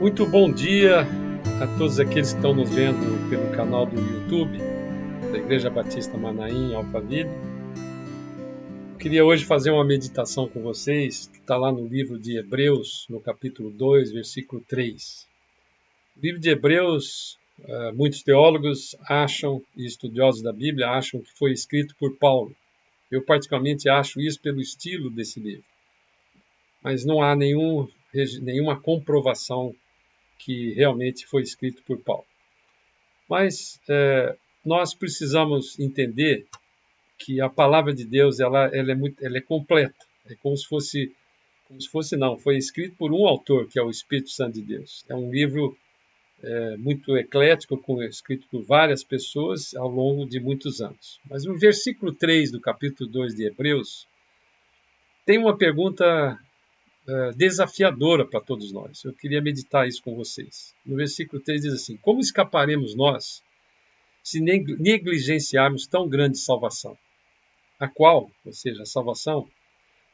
Muito bom dia a todos aqueles que estão nos vendo pelo canal do YouTube da Igreja Batista Manaim, em Alphaville. Eu queria hoje fazer uma meditação com vocês, que está lá no livro de Hebreus, no capítulo 2, versículo 3. O livro de Hebreus, muitos teólogos acham, e estudiosos da Bíblia, acham que foi escrito por Paulo. Eu particularmente acho isso pelo estilo desse livro. Mas não há nenhuma comprovação que realmente foi escrito por Paulo. Mas nós precisamos entender que a palavra de Deus ela é completa. É como se fosse não, foi escrito por um autor, que é o Espírito Santo de Deus. É um livro muito eclético, escrito por várias pessoas ao longo de muitos anos. Mas no versículo 3 do capítulo 2 de Hebreus, tem uma pergunta desafiadora para todos nós. Eu queria meditar isso com vocês. No versículo 3 diz assim: como escaparemos nós se negligenciarmos tão grande salvação? A qual, ou seja, a salvação,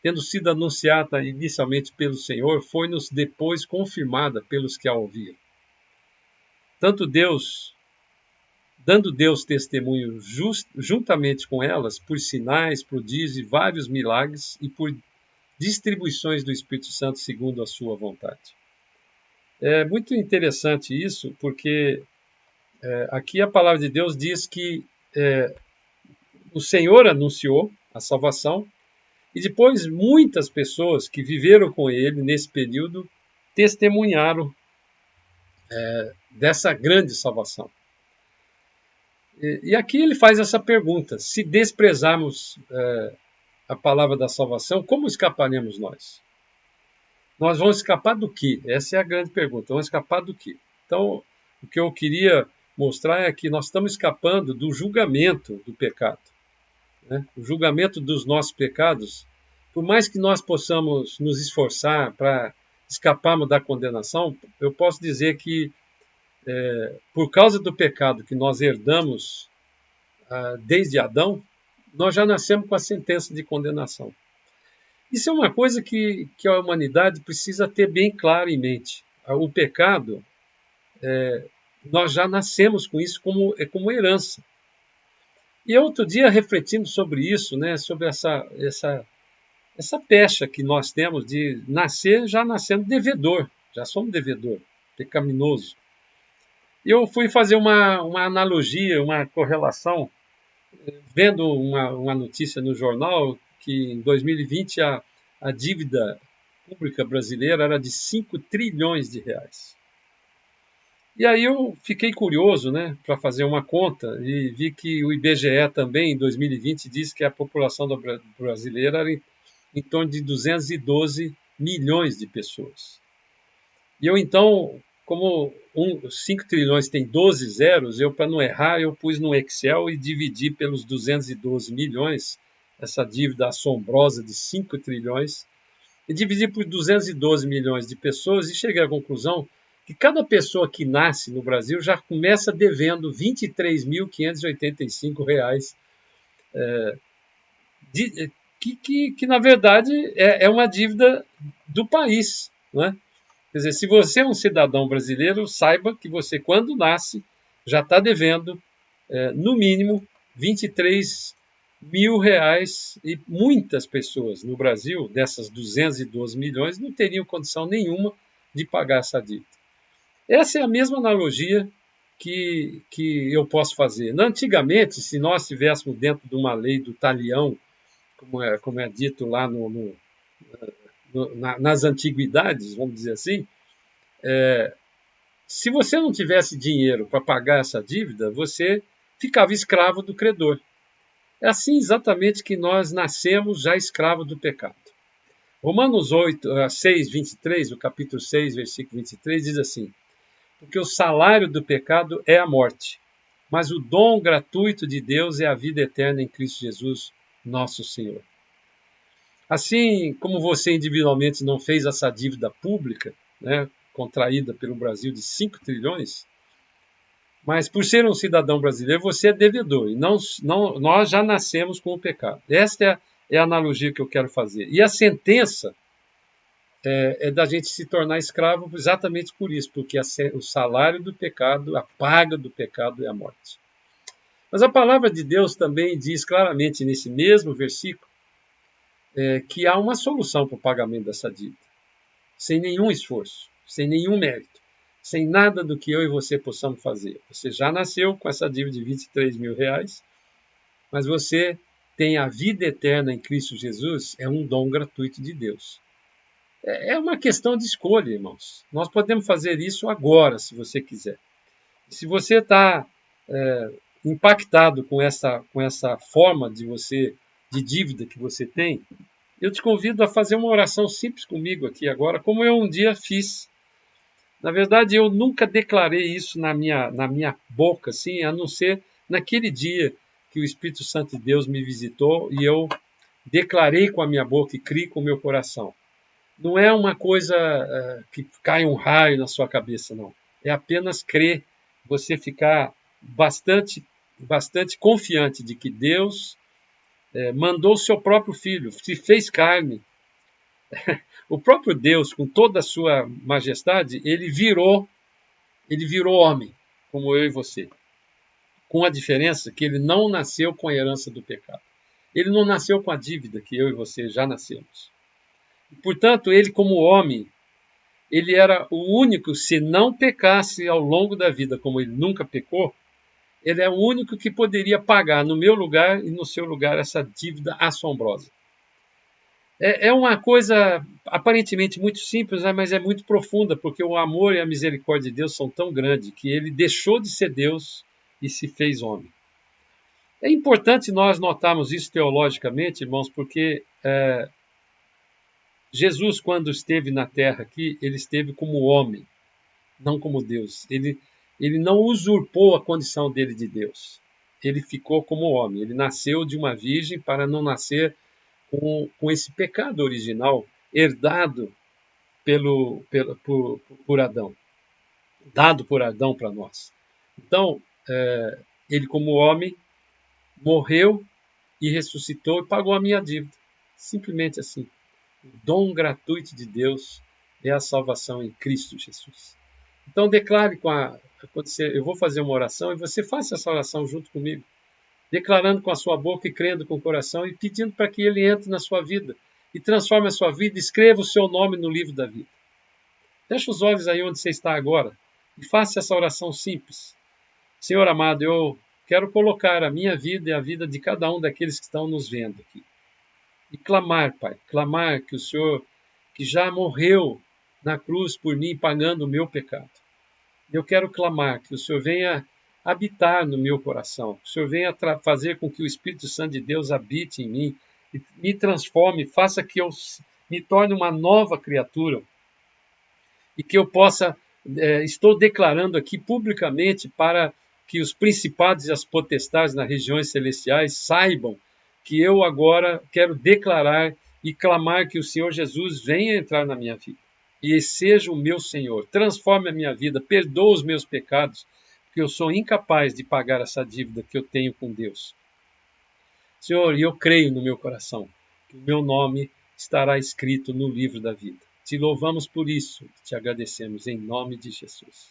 tendo sido anunciada inicialmente pelo Senhor, foi-nos depois confirmada pelos que a ouviram. Tanto Deus, dando Deus testemunho juntamente com elas, por sinais, prodígios e vários milagres, e por distribuições do Espírito Santo segundo a sua vontade. É muito interessante isso, porque aqui a palavra de Deus diz que o Senhor anunciou a salvação e depois muitas pessoas que viveram com ele nesse período testemunharam dessa grande salvação. E aqui ele faz essa pergunta: se desprezarmos a palavra da salvação, como escaparemos nós? Nós vamos escapar do quê? Essa é a grande pergunta. Vamos escapar do quê? Então, o que eu queria mostrar é que nós estamos escapando do julgamento do pecado. Né? O julgamento dos nossos pecados, por mais que nós possamos nos esforçar para escaparmos da condenação, eu posso dizer que, por causa do pecado que nós herdamos desde Adão, nós já nascemos com a sentença de condenação. Isso é uma coisa que a humanidade precisa ter bem claro em mente. O pecado, nós já nascemos com isso como herança. E outro dia, refletindo sobre isso, né, sobre essa pecha que nós temos de nascer já nascendo devedor, já somos devedor, pecaminoso. E eu fui fazer uma analogia, uma correlação, vendo uma notícia no jornal que em 2020 a dívida pública brasileira era de 5 trilhões de reais. E aí eu fiquei curioso, né, para fazer uma conta e vi que o IBGE também, em 2020, disse que a população brasileira era em torno de 212 milhões de pessoas. E eu então, como 5 trilhões tem 12 zeros, para não errar, eu pus no Excel e dividi pelos 212 milhões, essa dívida assombrosa de 5 trilhões, e dividi por 212 milhões de pessoas e cheguei à conclusão que cada pessoa que nasce no Brasil já começa devendo R$ 23.585, que na verdade é uma dívida do país, né? Quer dizer, se você é um cidadão brasileiro, saiba que você, quando nasce, já está devendo, no mínimo, R$ 23.000, e muitas pessoas no Brasil, dessas 212 milhões, não teriam condição nenhuma de pagar essa dívida. Essa é a mesma analogia que eu posso fazer. Antigamente, se nós estivéssemos dentro de uma lei do talião, como é dito lá nas antiguidades, vamos dizer assim, se você não tivesse dinheiro para pagar essa dívida, você ficava escravo do credor. É assim exatamente que nós nascemos já escravos do pecado. Romanos 6, 23, o capítulo 6, versículo 23, diz assim: porque o salário do pecado é a morte, mas o dom gratuito de Deus é a vida eterna em Cristo Jesus, nosso Senhor. Assim como você individualmente não fez essa dívida pública, né, contraída pelo Brasil de 5 trilhões, mas por ser um cidadão brasileiro, você é devedor. E nós já nascemos com o pecado. Esta é a analogia que eu quero fazer. E a sentença é da gente se tornar escravo exatamente por isso, porque o salário do pecado, a paga do pecado é a morte. Mas a palavra de Deus também diz claramente nesse mesmo versículo que há uma solução para o pagamento dessa dívida, sem nenhum esforço, sem nenhum mérito, sem nada do que eu e você possamos fazer. Você já nasceu com essa dívida de R$ 23.000, mas você tem a vida eterna em Cristo Jesus, é um dom gratuito de Deus. É uma questão de escolha, irmãos. Nós podemos fazer isso agora, se você quiser. Se você está impactado com essa forma de dívida que você tem, eu te convido a fazer uma oração simples comigo aqui agora, como eu um dia fiz. Na verdade, eu nunca declarei isso na minha boca, assim, a não ser naquele dia que o Espírito Santo de Deus me visitou e eu declarei com a minha boca e criei com o meu coração. Não é uma coisa que cai um raio na sua cabeça, não. É apenas crer, você ficar bastante confiante de que Deus mandou o seu próprio Filho, se fez carne. O próprio Deus, com toda a sua majestade, ele virou homem, como eu e você. Com a diferença que ele não nasceu com a herança do pecado. Ele não nasceu com a dívida que eu e você já nascemos. Portanto, ele como homem, ele era o único, se não pecasse ao longo da vida, como ele nunca pecou, ele é o único que poderia pagar no meu lugar e no seu lugar essa dívida assombrosa. É uma coisa aparentemente muito simples, né, mas é muito profunda, porque o amor e a misericórdia de Deus são tão grandes que ele deixou de ser Deus e se fez homem. É importante nós notarmos isso teologicamente, irmãos, porque Jesus, quando esteve na terra aqui, ele esteve como homem, não como Deus. Ele não usurpou a condição dele de Deus. Ele ficou como homem. Ele nasceu de uma virgem para não nascer com esse pecado original herdado por Adão, dado por Adão para nós. Então, ele como homem morreu e ressuscitou e pagou a minha dívida. Simplesmente assim. O dom gratuito de Deus é a salvação em Cristo Jesus. Então declare eu vou fazer uma oração e você faça essa oração junto comigo, declarando com a sua boca e crendo com o coração e pedindo para que ele entre na sua vida e transforme a sua vida, escreva o seu nome no livro da vida. Feche os olhos aí onde você está agora e faça essa oração simples. Senhor amado, eu quero colocar a minha vida e a vida de cada um daqueles que estão nos vendo aqui. E clamar, Pai, clamar que o Senhor, que já morreu na cruz por mim, pagando o meu pecado. Eu quero clamar que o Senhor venha habitar no meu coração, que o Senhor venha fazer com que o Espírito Santo de Deus habite em mim, e me transforme, faça que eu me torne uma nova criatura e que eu possa, estou declarando aqui publicamente para que os principados e as potestades nas regiões celestiais saibam que eu agora quero declarar e clamar que o Senhor Jesus venha entrar na minha vida e seja o meu Senhor, transforme a minha vida, perdoa os meus pecados, porque eu sou incapaz de pagar essa dívida que eu tenho com Deus. Senhor, eu creio no meu coração que o meu nome estará escrito no livro da vida. Te louvamos por isso, te agradecemos em nome de Jesus.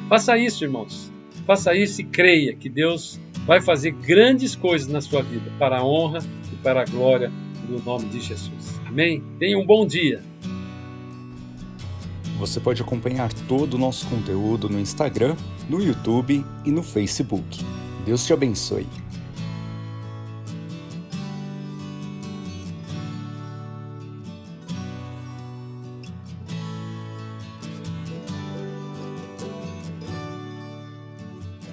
Faça isso, irmãos. Faça isso e creia que Deus vai fazer grandes coisas na sua vida para a honra e para a glória do nome de Jesus. Amém? Tenha um bom dia. Você pode acompanhar todo o nosso conteúdo no Instagram, no YouTube e no Facebook. Deus te abençoe.